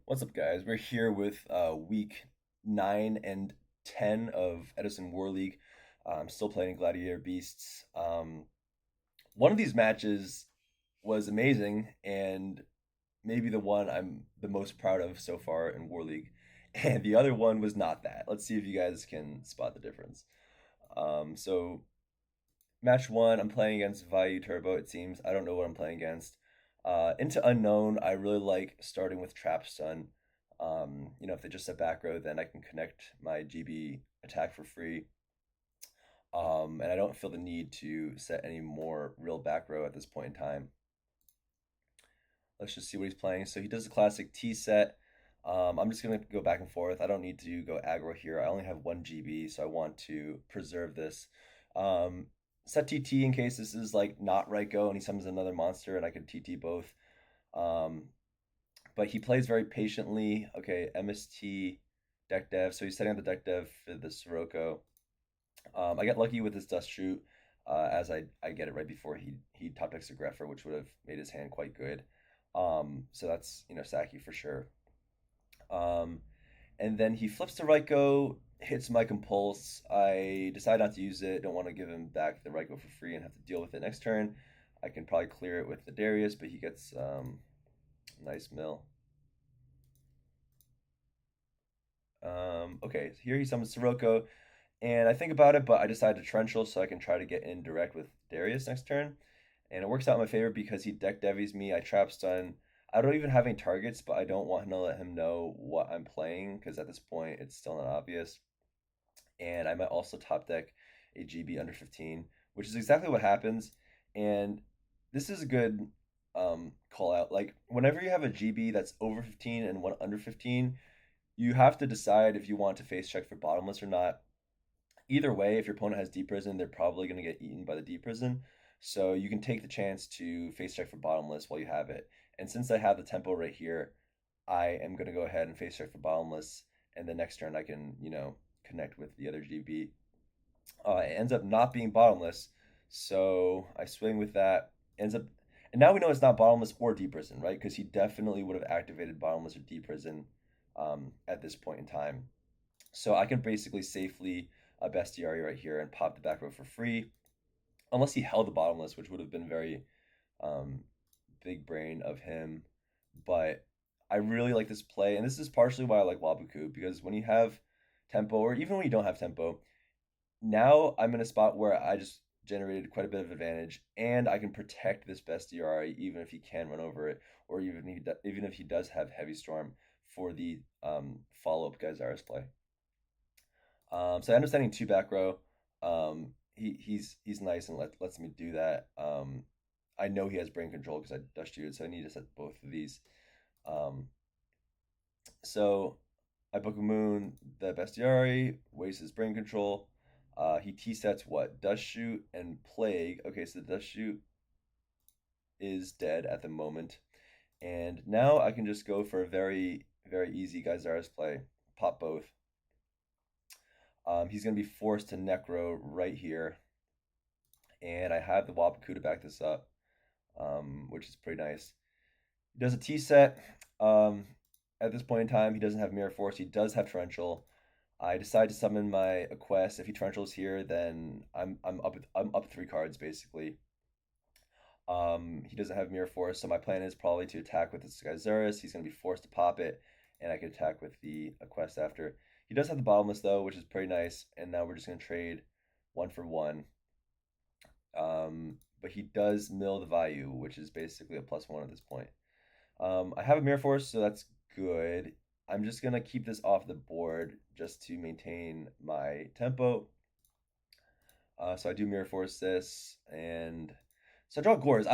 What's up, guys? We're here with week 9 and 10 of Edison War League. I'm still playing Gladiator Beasts. One of these matches was amazing and maybe the one I'm the most proud of so far in War League. And the other one was not that. Let's see if you guys can spot the difference. So, match 1, I'm playing against Vayu Turbo, it seems. I don't know what I'm playing against. Into Unknown, I really like starting with Trap Stun. If they just set back row, then I can connect my GB attack for free. And I don't feel the need to set any more real back row at this point in time. Let's just see what he's playing. So he does a classic T set. I'm just going to go back and forth. I don't need to go aggro here. I only have 1 GB, so I want to preserve this. Um, Set TT in case this is like not right go and he summons another monster and I could TT both. Um, but he plays very patiently. Okay, MST deck dev. So he's setting up the deck dev for the Sirocco. I get lucky with his Dust Shoot as I get it right before he top decks a Greffer, which would have made his hand quite good. So that's Saki for sure. Um, and then he flips to Raiko, hits my Compulse. I decide not to use it. Don't want to give him back the Raiko for free and have to deal with it next turn. I can probably clear it with the Darius, but he gets nice mill. Okay, so here he summons Sirocco, and I think about it, but I decide to Torrential so I can try to get in direct with Darius next turn. And it works out in my favor because he deck devies me. I trap stun. I don't even have any targets, but I don't want to let him know what I'm playing because at this point it's still not obvious. And I might also top deck a GB under 15, which is exactly what happens. And this is a good call out. Like whenever you have a GB that's over 15 and one under 15, you have to decide if you want to face check for bottomless or not. Either way, if your opponent has deep prison, they're probably going to get eaten by the deep prison. So you can take the chance to face check for bottomless while you have it. And since I have the tempo right here, I am going to go ahead and face check for bottomless. And the next turn I can, connect with the other GB. It ends up not being bottomless. So I swing with that. Ends up, and now we know it's not bottomless or deep prison, right? Because he definitely would have activated bottomless or deep prison at this point in time. So I can basically safely bestiary right here and pop the back row for free, unless he held the bottomless, which would have been very um, big brain of him. But I really like this play, and this is partially why I like Wabuku, because when you have tempo, or even when you don't have tempo, now I'm in a spot where I just generated quite a bit of advantage, and I can protect this bestiary even if he can run over it, or even if he does have heavy storm for the follow up Geysaris play. So I end up sending 2 back row. He's nice and lets me do that. I know he has brain control because I dust shoot, so I need to set both of these. Um, so I book a moon, the bestiary, wastes his brain control. He T sets what? Dust shoot and plague. Okay, so the dust shoot is dead at the moment. And now I can just go for a very, very easy Geysaris play. Pop both. He's going to be forced to Necro right here. And I have the Wapaku to back this up, which is pretty nice. He does a T set. At this point in time, he doesn't have Mirror Force. He does have Torrential. I decide to summon my Quest. If he Torrentials here, then I'm up 3 cards basically. He doesn't have Mirror Force, so my plan is probably to attack with this Skyzerus. He's going to be forced to pop it, and I can attack with the Quest after. He does have the Bottomless, though, which is pretty nice, and now we're just going to trade 1 for 1. But he does mill the Vayu, which is basically a +1 at this point. I have a Mirror Force, so that's good. I'm just going to keep this off the board just to maintain my tempo. So I do Mirror Force this, and so I draw Gores.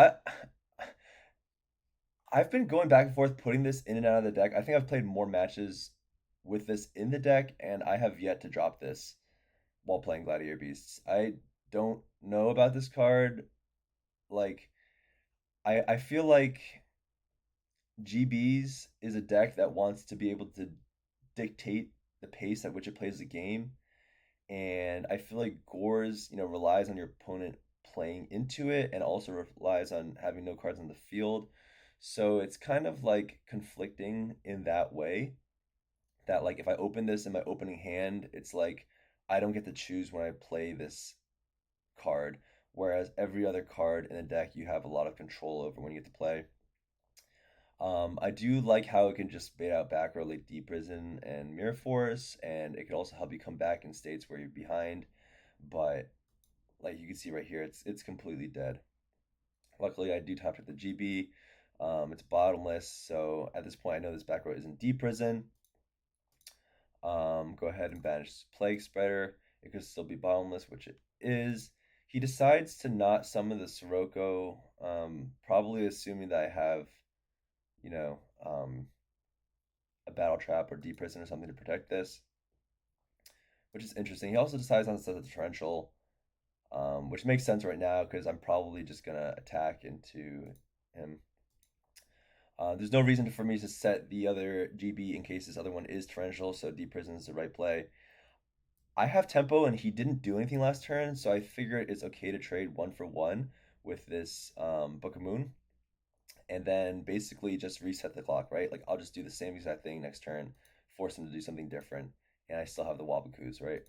I've been going back and forth putting this in and out of the deck. I think I've played more matches with this in the deck, and I have yet to drop this while playing Gladiator Beasts. I don't know about this card. Like, I feel like GBs is a deck that wants to be able to dictate the pace at which it plays the game. And I feel like Gores, relies on your opponent playing into it and also relies on having no cards on the field. So it's kind of like conflicting in that way that like if I open this in my opening hand, it's like I don't get to choose when I play this card, whereas every other card in the deck you have a lot of control over when you get to play. I do like how it can just bait out back row like Deep Prison and Mirror Force, and it could also help you come back in states where you're behind. But like you can see right here, it's completely dead. Luckily, I do top it the GB. It's bottomless, so at this point, I know this back row isn't Deep Prison. Go ahead and banish Plague Spreader. It could still be bottomless, which it is. He decides to not summon the Sirocco, probably assuming that I have, you know, a battle trap or deep prison or something to protect this, which is interesting. He also decides not to set the torrential, which makes sense right now because I'm probably just gonna attack into him. There's no reason for me to set the other GB in case this other one is torrential, so deep prison is the right play. I have tempo and he didn't do anything last turn, so I figured it's okay to trade 1 for 1 with this Book of Moon, and then basically just reset the clock, right? Like I'll just do the same exact thing next turn, force him to do something different, and I still have the Wabakus, right?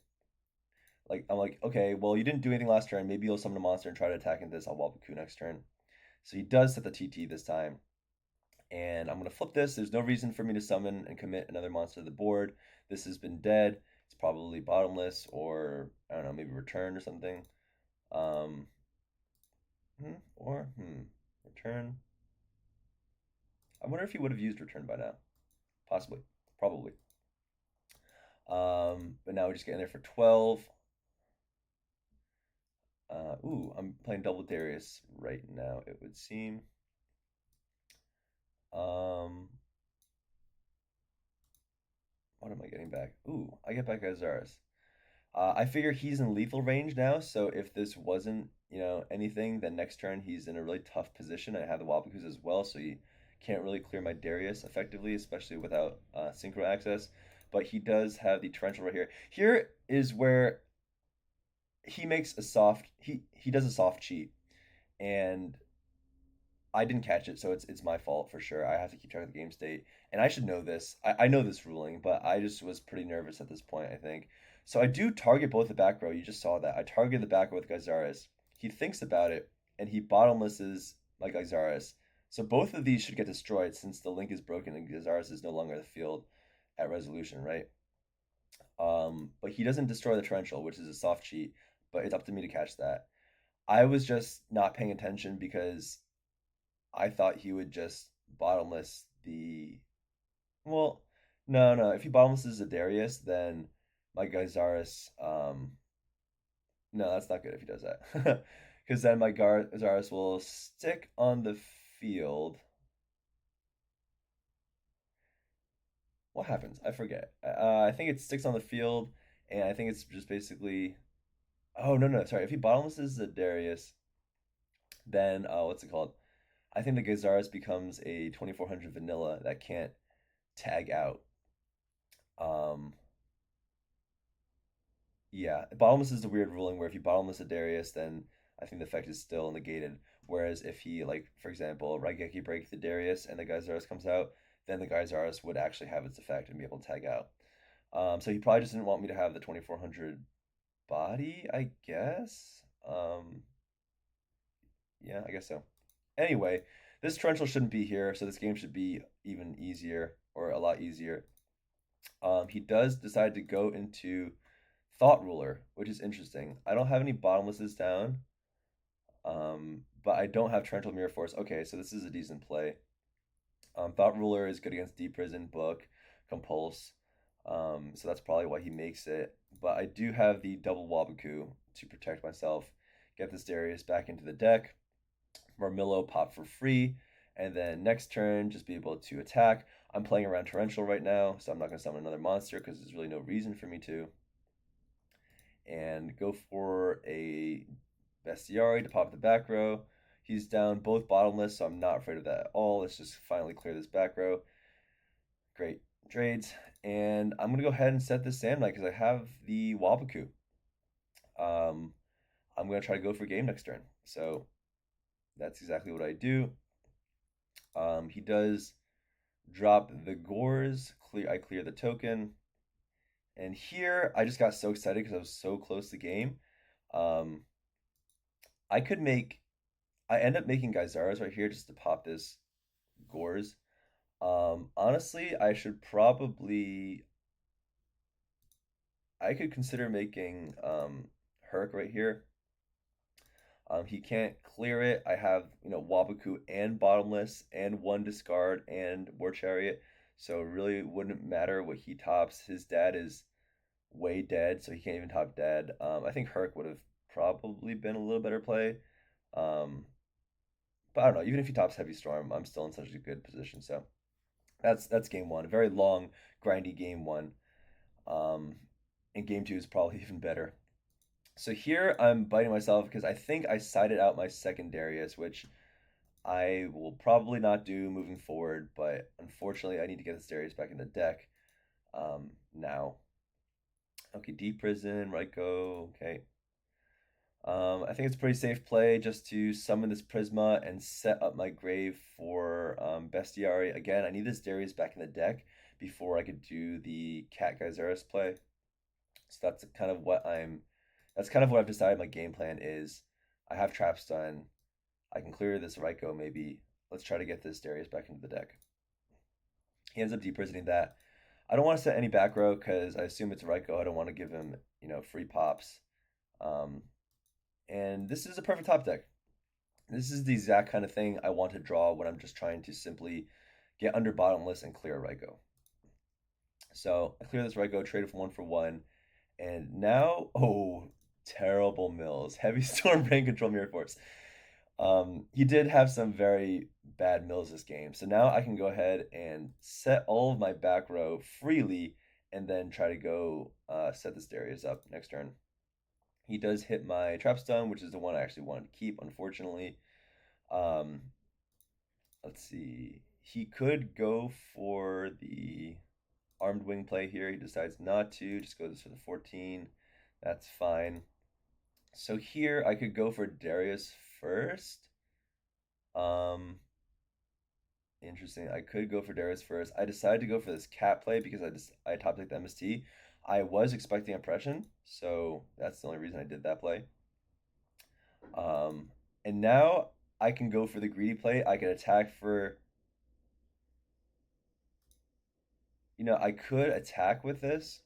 Like I'm like, okay, well you didn't do anything last turn. Maybe you'll summon a monster and try to attack into this. I'll Wabaku next turn. So he does set the TT this time, and I'm gonna flip this. There's no reason for me to summon and commit another monster to the board. This has been dead. It's probably bottomless or I don't know, maybe return or something. Um, return. I wonder if he would have used return by now. Possibly, probably. But now we just get in there for 12. I'm playing double Darius right now, it would seem. Um, what am I getting back? I get back Azaris. I figure he's in lethal range now, so if this wasn't, anything, then next turn he's in a really tough position. I have the Wapakus as well, so he can't really clear my Darius effectively, especially without synchro access. But he does have the torrential right here. Here is where he does a soft cheat, and I didn't catch it, so it's my fault for sure. I have to keep track of the game state, and I should know this. I know this ruling, but I just was pretty nervous at this point, I think. So I do target both the back row. You just saw that. I target the back row with Gyzaris. He thinks about it, and he bottomlesses my Gyzaris. So both of these should get destroyed since the link is broken and Gyzaris is no longer in the field at resolution, right? But he doesn't destroy the torrential, which is a soft cheat, but it's up to me to catch that. I was just not paying attention because I thought he would just bottomless the. Well, no, no. If he bottomlesses the Darius, then my guy Zaris. No, that's not good if he does that. Because then my Zaris will stick on the field. What happens? I forget. I think it sticks on the field, and I think it's just basically. Oh, no, no. Sorry. If he bottomlesses the Darius, then what's it called? I think the Gazaris becomes a 2400 vanilla that can't tag out. Um, yeah, bottomless is a weird ruling where if you bottomless a Darius, then I think the effect is still negated. Whereas if he, like, for example, Raigeki break the Darius and the Gyzaris comes out, then the Gyzaris would actually have its effect and be able to tag out. So he probably just didn't want me to have the 2400 body, I guess. Yeah, I guess so. Anyway, this torrential shouldn't be here, so this game should be even easier or a lot easier. He does decide to go into Thought Ruler, which is interesting. I don't have any bottomlesses down, but I don't have Torrential Mirror Force. Okay, so this is a decent play. Thought Ruler is good against Deep Prison, Book, Compulse, so that's probably why he makes it. But I do have the double Wabaku to protect myself, get this Darius back into the deck. Marmillo pop for free, and then next turn just be able to attack. I'm playing around Torrential right now, so I'm not going to summon another monster because there's really no reason for me to. And go for a Bestiari to pop the back row. He's down both bottomless, so I'm not afraid of that at all. Let's just finally clear this back row. Great trades. And I'm going to go ahead and set this Sand Knight because I have the Wabaku. I'm going to try to go for game next turn. So that's exactly what I do. He does drop the gores. I clear the token. And here, I just got so excited because I was so close to game. Um, I could make. I end up making Geysaris right here just to pop this gores. Honestly, I should probably. I could consider making Herc right here. He can't clear it. I have, Wabaku and Bottomless and one discard and War Chariot. So it really wouldn't matter what he tops. His dad is way dead, so he can't even top dad. I think Herc would have probably been a little better play. Um, but I don't know. Even if he tops Heavy Storm, I'm still in such a good position. So that's game one. A very long, grindy game one. Um, and game two is probably even better. So here I'm biting myself because I think I sided out my second Darius, which I will probably not do moving forward, but unfortunately I need to get this Darius back in the deck now. Okay, Deep Prison, Raiko, okay. I think it's a pretty safe play just to summon this Prisma and set up my grave for Bestiary. Again, I need this Darius back in the deck before I could do the Cat Geysaris play. So that's kind of what I've decided my game plan is. I have traps done. I can clear this Raiko maybe. Let's try to get this Darius back into the deck. He ends up deprisoning that. I don't want to set any back row because I assume it's Raiko. I don't want to give him, free pops. Um, and this is a perfect top deck. This is the exact kind of thing I want to draw when I'm just trying to simply get under bottomless and clear a Raiko. So I clear this Raiko, trade it for 1 for 1. And now, oh, terrible mills. Heavy Storm, Brain Control, Mirror Force. He did have some very bad mills this game. So now I can go ahead and set all of my back row freely and then try to go set this Darius up next turn. He does hit my trap stun, which is the one I actually wanted to keep, unfortunately. Um, let's see. He could go for the armed wing play here. He decides not to, just goes for the 14. That's fine. So here I could go for Darius first. Interesting. I could go for Darius first. I decided to go for this cat play because I top decked the MST. I was expecting oppression, so that's the only reason I did that play. And now I can go for the greedy play. I can attack for, I could attack with this.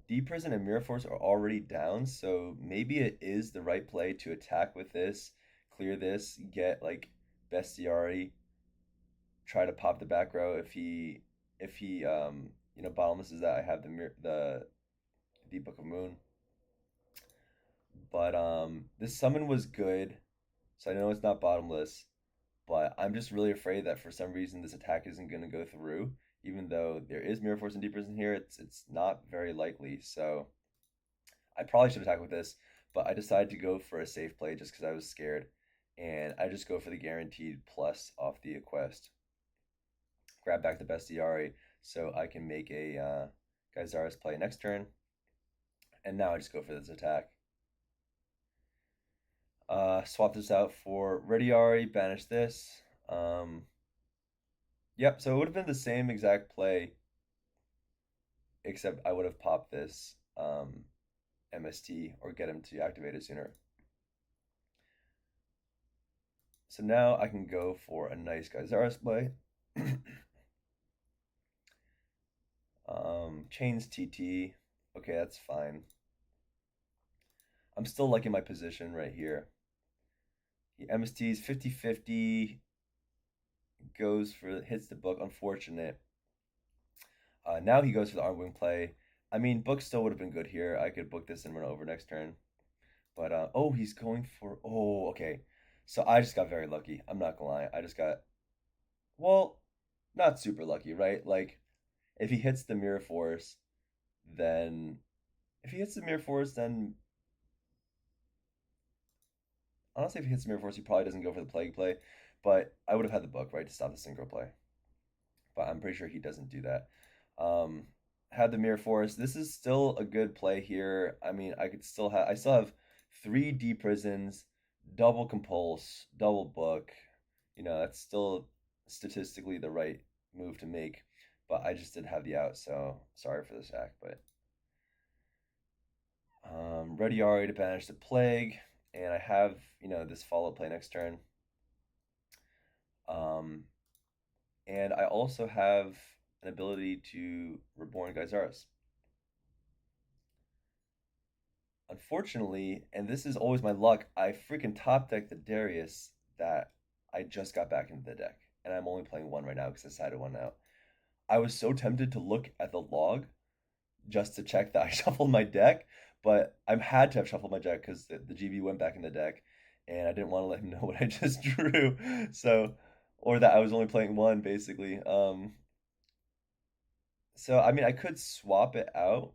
Deep Prison and Mirror Force are already down, so maybe it is the right play to attack with this, clear this, get like Bestiary, try to pop the back row if he bottomlesses that. I have the Deep Book of Moon. But this summon was good, so I know it's not bottomless, but I'm just really afraid that for some reason this attack isn't going to go through. Even though there is Mirror Force and Deep Prison here, it's not very likely. So I probably should attack with this, but I decided to go for a safe play just because I was scared, and I just go for the guaranteed plus off the quest. Grab back the Bestiary so I can make a Geysaris play next turn, and now I just go for this attack. Swap this out for Rediari, banish this. Yep, so it would have been the same exact play, except I would have popped this MST or get him to activate it sooner. So now I can go for a nice Geysaris play. Chains TT. Okay, that's fine. I'm still liking my position right here. The MST's 50-50. Goes for hits the book. Unfortunate. Now he goes for the arm wing play. I mean, book still would have been good here. I could book this and run over next turn. But oh, he's going for okay. So I just got very lucky. I'm not gonna lie. I just got well, not super lucky, right? Like if he hits the mirror force, then if he hits the mirror force, then honestly, if he hits the mirror force, he probably doesn't go for the plague play. But I would have had the book right to stop the synchro play. But I'm pretty sure he doesn't do that. Um, had the mirror force. This is still a good play here. I mean, I still have 3 D prisons, double compulse, double book. That's still statistically the right move to make, but I just didn't have the out, so sorry for the sack. But ready Ari to banish the plague, and I have this follow play next turn. Um, and I also have an ability to reborn Geysaris. Unfortunately, and this is always my luck, I freaking top decked the Darius that I just got back into the deck, and I'm only playing one right now because I decided one out. I was so tempted to look at the log just to check that I shuffled my deck, but I had to have shuffled my deck because the GB went back in the deck, and I didn't want to let him know what I just drew. So, or that I was only playing one basically. So I mean, I could swap it out.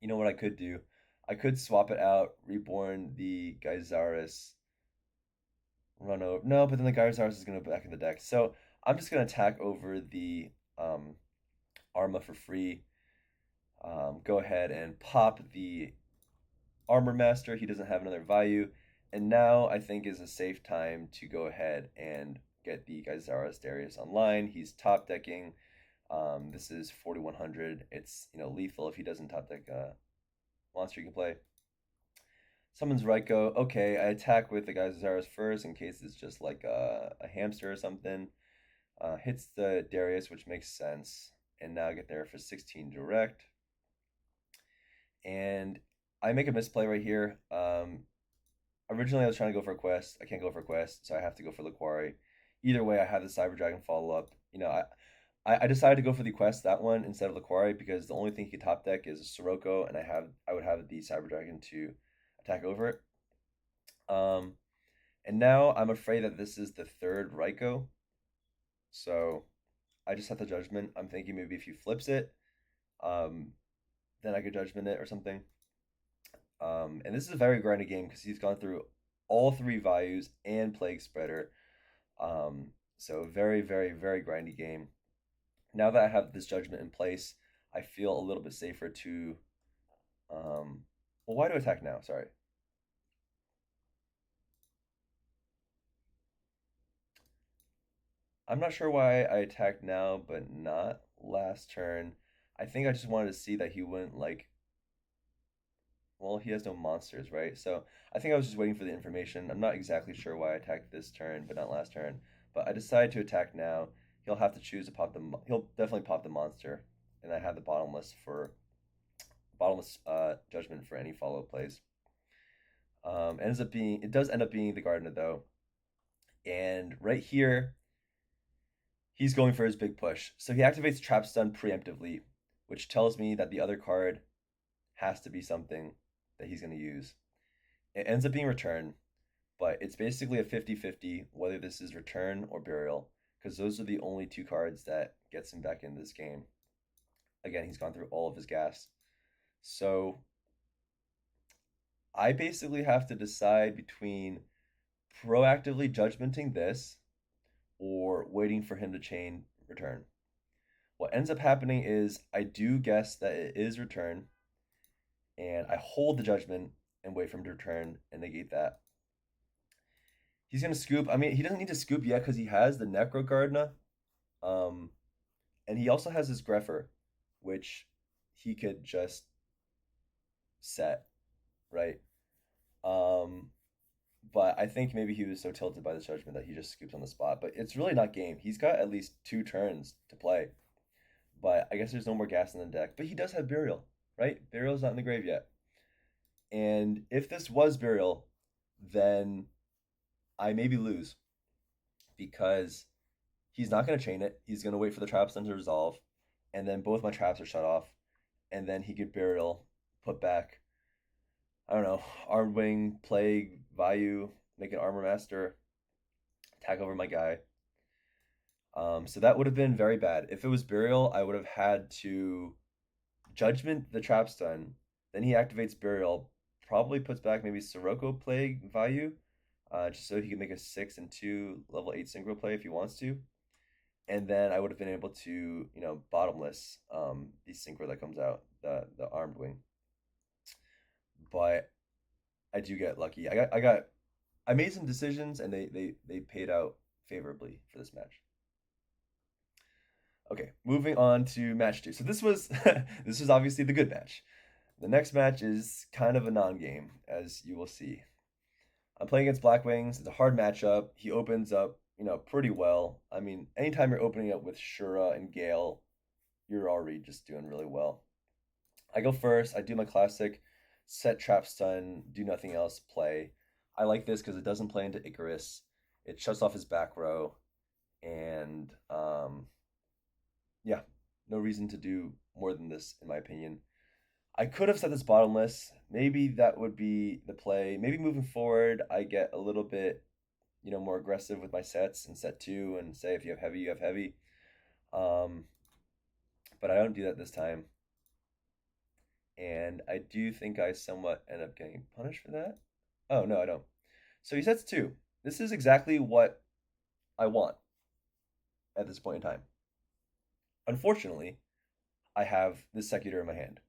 You know what I could do? I could swap it out, reborn the Geysaris, run over. No, but then the Geysaris is gonna go back in the deck. So I'm just gonna attack over the Arma for free. Go ahead and pop the Armor Master. He doesn't have another value. And now I think is a safe time to go ahead and get the Geysaris Darius online. He's top decking. This is 4100. It's lethal if he doesn't top deck a monster you can play. Summons Raikou. Okay, I attack with the Geysaris first in case it's just like a hamster or something. Hits the Darius, which makes sense. And now I get there for 16 direct. And I make a misplay right here. Originally, I was trying to go for a quest. I can't go for a quest, so I have to go for the quarry. Either way, I have the Cyber Dragon follow up. I decided to go for the quest that one instead of the quarry because the only thing he could top deck is a Sirocco, and I would have the Cyber Dragon to attack over it. Um, and now I'm afraid that this is the third Raikou, so I just have the judgment. I'm thinking maybe if he flips it, um, then I could judgment it or something. And this is a very grindy game because he's gone through all three values and Plague Spreader. So very, very, very grindy game. Now that I have this judgment in place, I feel a little bit safer to. Well, why do I attack now? Sorry. I'm not sure why I attacked now, but not last turn. I think I just wanted to see that he wouldn't like. Well, he has no monsters, right? So I think I was just waiting for the information. I'm not exactly sure why I attacked this turn, but not last turn. But I decided to attack now. He'll have to choose to pop the. He'll definitely pop the monster, and I have the bottomless judgment for any follow plays. It does end up being the gardener though, and right here he's going for his big push. So he activates Trap Stun preemptively, which tells me that the other card has to be something that he's going to use. It ends up being Return, but it's basically a 50-50 whether this is Return or Burial, because those are the only two cards that gets him back in this game. Again, he's gone through all of his gas. So I basically have to decide between proactively judgmenting this or waiting for him to chain Return. What ends up happening is I do guess that it is Return, and I hold the judgment and wait for him to return and negate that. He's gonna scoop. I mean, he doesn't need to scoop yet because he has the Necro Gardener, um, and he also has his Greffer, which he could just set, right? Um, but I think maybe he was so tilted by the judgment that he just scoops on the spot. But it's really not game. He's got at least 2 turns to play. But I guess there's no more gas in the deck. But he does have Burial, right? Burial's not in the grave yet. And if this was Burial, then I maybe lose because he's not going to chain it. He's going to wait for the trap stun to resolve, and then both my traps are shut off, and then he could Burial, put back, I don't know, Armed Wing, Plague, Vayu, make an Armor Master, attack over my guy. So that would have been very bad. If it was Burial, I would have had to Judgment the trap stun. Then he activates Burial, probably puts back maybe Sirocco Plague Vayu, just so he can make a 6 and 2 level 8 synchro play if he wants to. And then I would have been able to, bottomless the synchro that comes out, the Armed Wing. But I do get lucky. I got I made some decisions and they paid out favorably for this match. Okay, moving on to match two. So this was this was obviously the good match. The next match is kind of a non-game, as you will see. I'm playing against Black Wings. It's a hard matchup. He opens up, pretty well. I mean, anytime you're opening up with Shura and Gale, you're already just doing really well. I go first. I do my classic set trap stun, do nothing else, play. I like this because it doesn't play into Icarus. It shuts off his back row, and yeah, no reason to do more than this, in my opinion. I could have set this bottomless. Maybe that would be the play. Maybe moving forward, I get a little bit, more aggressive with my sets in set two and say if you have heavy, you have heavy. Um, but I don't do that this time. And I do think I somewhat end up getting punished for that. Oh, no, I don't. So he sets two. This is exactly what I want at this point in time. Unfortunately, I have this Secutor in my hand.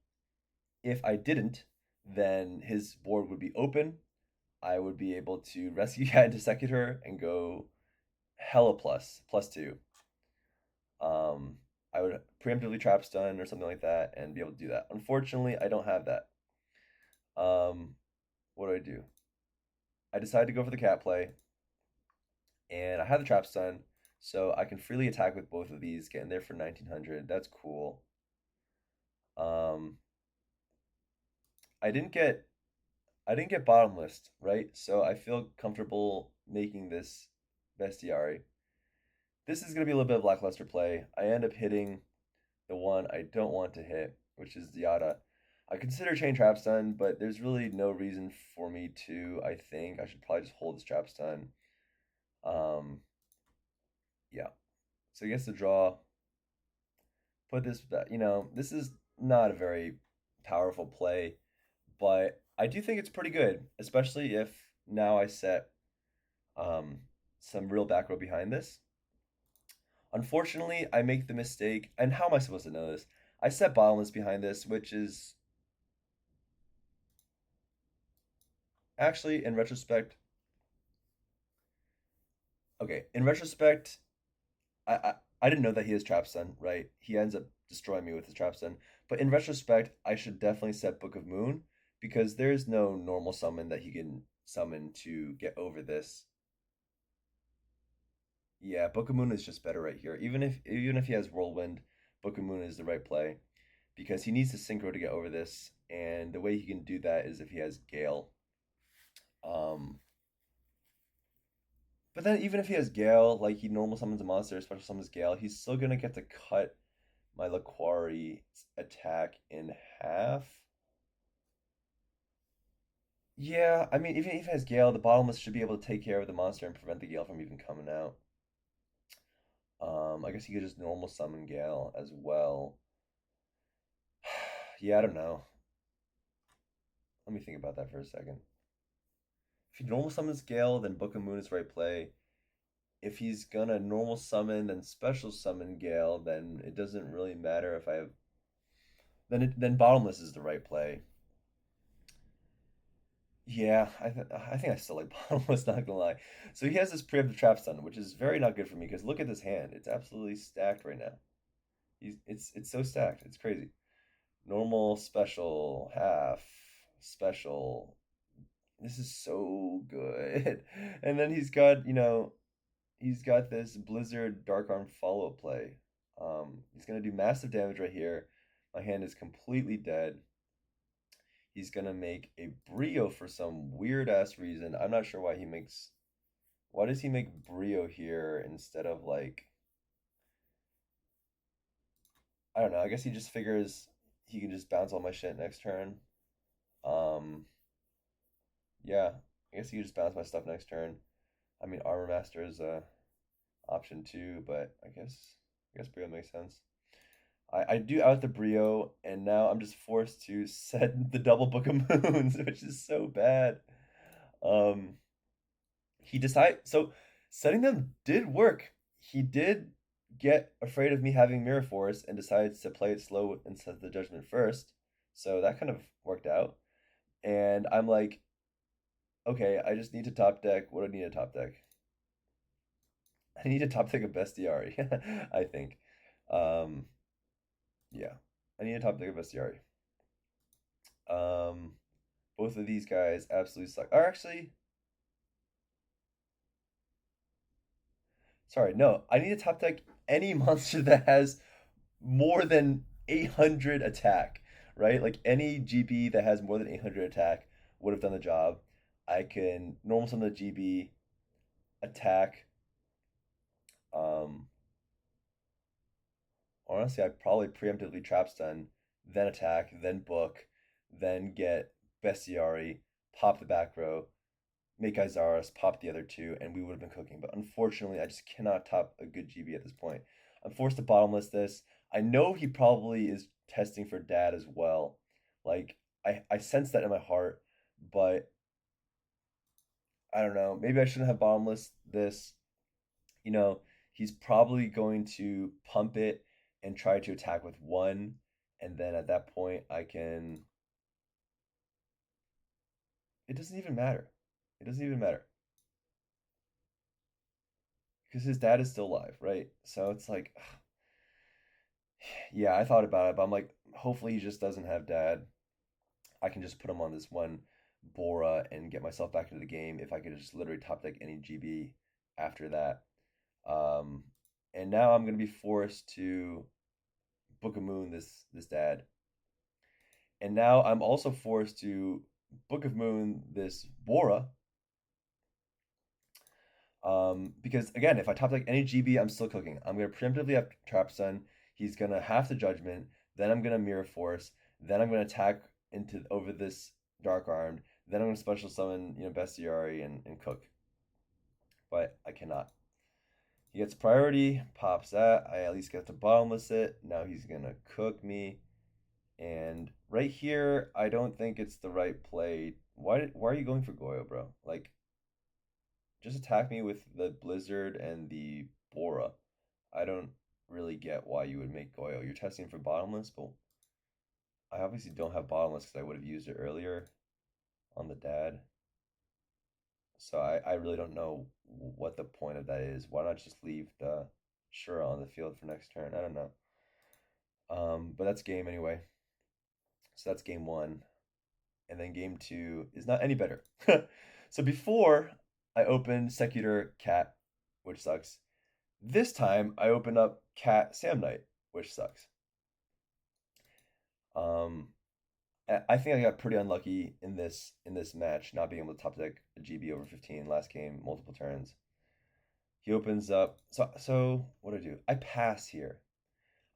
If I didn't, then his board would be open. I would be able to rescue Cat into Secutor and go hella plus two. I would preemptively trap stun or something like that and be able to do that. Unfortunately, I don't have that. What do I do? I decide to go for the cat play, and I have the trap stun, so I can freely attack with both of these, get in there for 1900. That's cool. Um, I didn't get I didn't get bottomless, right? So I feel comfortable making this bestiary. This is gonna be a little bit of lackluster play. I end up hitting the one I don't want to hit, which is Yada. I consider chain trap stun, but there's really no reason for me to. I think I should probably just hold this trap stun. Um, yeah. So he gets to draw. Put this back. This is not a very powerful play, but I do think it's pretty good, especially if now I set um, some real back row behind this. Unfortunately, I make the mistake, and how am I supposed to know this? I set bottomless behind this, which is actually, in retrospect, okay. In retrospect, I, I I didn't know that he has trap stun, right? He ends up destroying me with his trap stun. But in retrospect, I should definitely set Book of Moon because there's no normal summon that he can summon to get over this. Yeah, Book of Moon is just better right here. Even if he has Whirlwind, Book of Moon is the right play because he needs to synchro to get over this, and the way he can do that is if he has Gale. Um, but then even if he has Gale, like he normal summons a monster, special summons Gale, he's still gonna get to cut my Laquari attack in half. Yeah, I mean, even if he has Gale, the bottomless should be able to take care of the monster and prevent the Gale from even coming out. I guess he could just normal summon Gale as well. Yeah, I don't know. Let me think about that for a second. If he normal summons Gale, then Book of Moon is right play. If he's gonna normal summon then special summon Gale, then it doesn't really matter if I have. Then bottomless is the right play. Yeah, I think I still like bottomless. Not gonna lie. So he has this preemptive trap stun, which is very not good for me because look at this hand. It's absolutely stacked right now. It's so stacked. It's crazy. Normal, special, half, special. This is so good. And then he's got this Blizzard Dark Arm follow play. He's gonna do massive damage right here. My hand is completely dead. He's gonna make a Brio for some weird ass reason. I'm not sure why he makes. Why does he make Brio here instead of like? I don't know. I guess he just figures he can just bounce all my shit next turn. Um, yeah. I guess he can just bounce my stuff next turn. I mean, Armor Master is a option too, but I guess Brio makes sense. I do out the Brio, and now I'm just forced to set the double Book of Moons, which is so bad. Um, he decided so setting them did work. He did get afraid of me having Mirror Force and decides to play it slow and set the Judgment first. So that kind of worked out. And I'm like, Okay, I just need to top deck. What do I need to top deck? I need to top deck a bestiary, I think. Um, yeah, I need to top deck a bestiary. Um, both of these guys absolutely suck. Or actually, sorry, no, I need to top deck any monster that has more than 800 attack, right? Like any GB that has more than 800 attack would have done the job. I can normal summon the GB, attack. Um, Honestly, I'd probably preemptively trap stun, then attack, then book, then get Bestiari, pop the back row, make Izaris, pop the other two, and we would have been cooking. But unfortunately, I just cannot top a good GB at this point. I'm forced to bottomless this. I know he probably is testing for dad as well. Like, I sense that in my heart, but I don't know. Maybe I shouldn't have bottomless this. You know, he's probably going to pump it and try to attack with one. And then at that point, I can. It doesn't even matter. It doesn't even matter because his dad is still alive, right? So it's like, yeah, I thought about it, but I'm like, hopefully he just doesn't have dad. I can just put him on this one Bora and get myself back into the game if I could just literally top deck any GB after that. Um, and now I'm gonna be forced to Book a Moon this dad. And now I'm also forced to Book of Moon this Bora. Because again, if I top deck any GB, I'm still cooking. I'm gonna preemptively have Trap Stun. He's gonna have the Judgment. Then I'm gonna Mirror Force. Then I'm gonna attack into over this Dark Armed. Then I'm gonna special summon, Bestiary and cook. But I cannot. He gets priority, pops that. I at least get to bottomless it. Now he's gonna cook me. And right here, I don't think it's the right play. Why are you going for Goyo, bro? Like, just attack me with the Blizzard and the Bora. I don't really get why you would make Goyo. You're testing for bottomless, but I obviously don't have bottomless because I would have used it earlier on the dad. So I really don't know what the point of that is. Why not just leave the Shura on the field for next turn? I don't know. But that's game anyway. So that's game one. And then game two is not any better. So before I opened Secular Cat, which sucks. This time I open up Cat Sam Knight, which sucks. Um, I think I got pretty unlucky in this match, not being able to top deck a GB over 15 last game, multiple turns. He opens up. So what do I do? I pass here.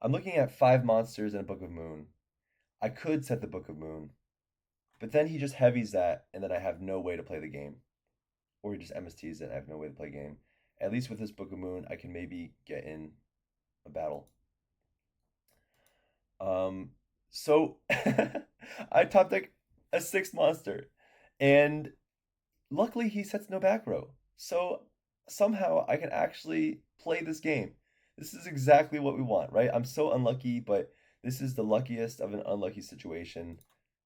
I'm looking at 5 monsters and a Book of Moon. I could set the Book of Moon, but then he just heavies that, and then I have no way to play the game. Or he just MSTs it and I have no way to play game. At least with this Book of Moon, I can maybe get in a battle. Um, so I top deck a 6 monster, and luckily he sets no back row. So somehow I can actually play this game. This is exactly what we want, right? I'm so unlucky, but this is the luckiest of an unlucky situation.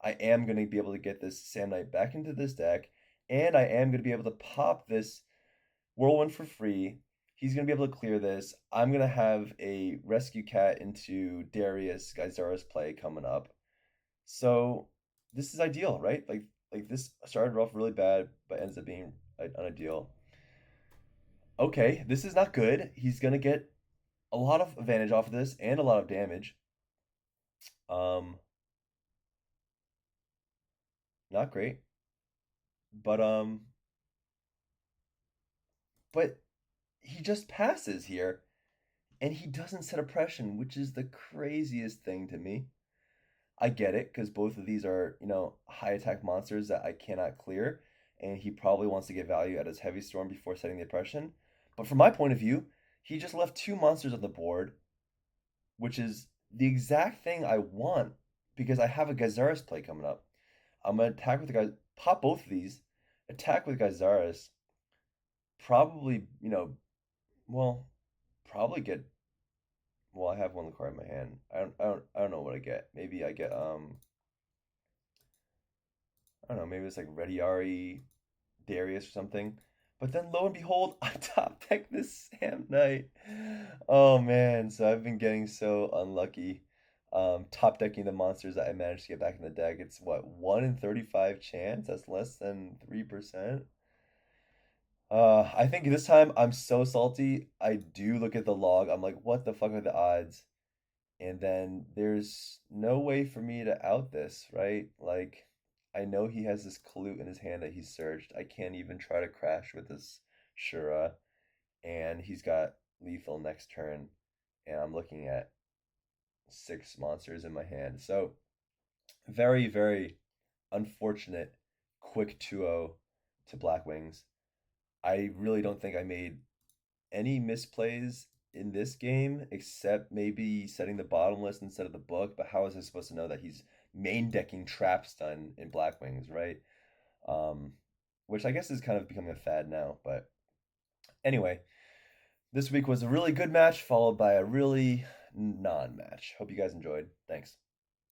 I am going to be able to get this Sam Knight back into this deck, and I am going to be able to pop this Whirlwind for free. He's gonna be able to clear this. I'm gonna have a rescue cat into Darius Geyzara's play coming up. So this is ideal, right? Like this started off really bad, but ends up being unideal. Okay, this is not good. He's gonna get a lot of advantage off of this and a lot of damage. Um, Not great. But but he just passes here and he doesn't set oppression, which is the craziest thing to me. I get it because both of these are, high attack monsters that I cannot clear, and he probably wants to get value at his heavy storm before setting the oppression. But from my point of view, he just left 2 monsters on the board, which is the exact thing I want because I have a Gyzaris play coming up. I'm gonna attack with the guy, pop both of these, attack with Gyzaris, probably, well, probably get. Well, I have one card in my hand. I don't know what I get. Maybe I get I don't know, maybe it's like Rediari Darius or something. But then lo and behold, I top deck this Sam Knight. Oh man, so I've been getting so unlucky. Top decking the monsters that I managed to get back in the deck. It's what, 1 in 35 chance? That's less than 3%. I think this time I'm so salty. I do look at the log. I'm like, what the fuck are the odds? And then there's no way for me to out this, right? Like, I know he has this clue in his hand that he's searched. I can't even try to crash with this Shura, and he's got lethal next turn, and I'm looking at 6 monsters in my hand. So, very, very unfortunate quick 2-0 to Black Wings. I really don't think I made any misplays in this game except maybe setting the bottomless instead of the book. But how is I supposed to know that he's main decking trap stun in Black Wings, right? Um, which I guess is kind of becoming a fad now. But anyway, this week was a really good match followed by a really non match. Hope you guys enjoyed. Thanks.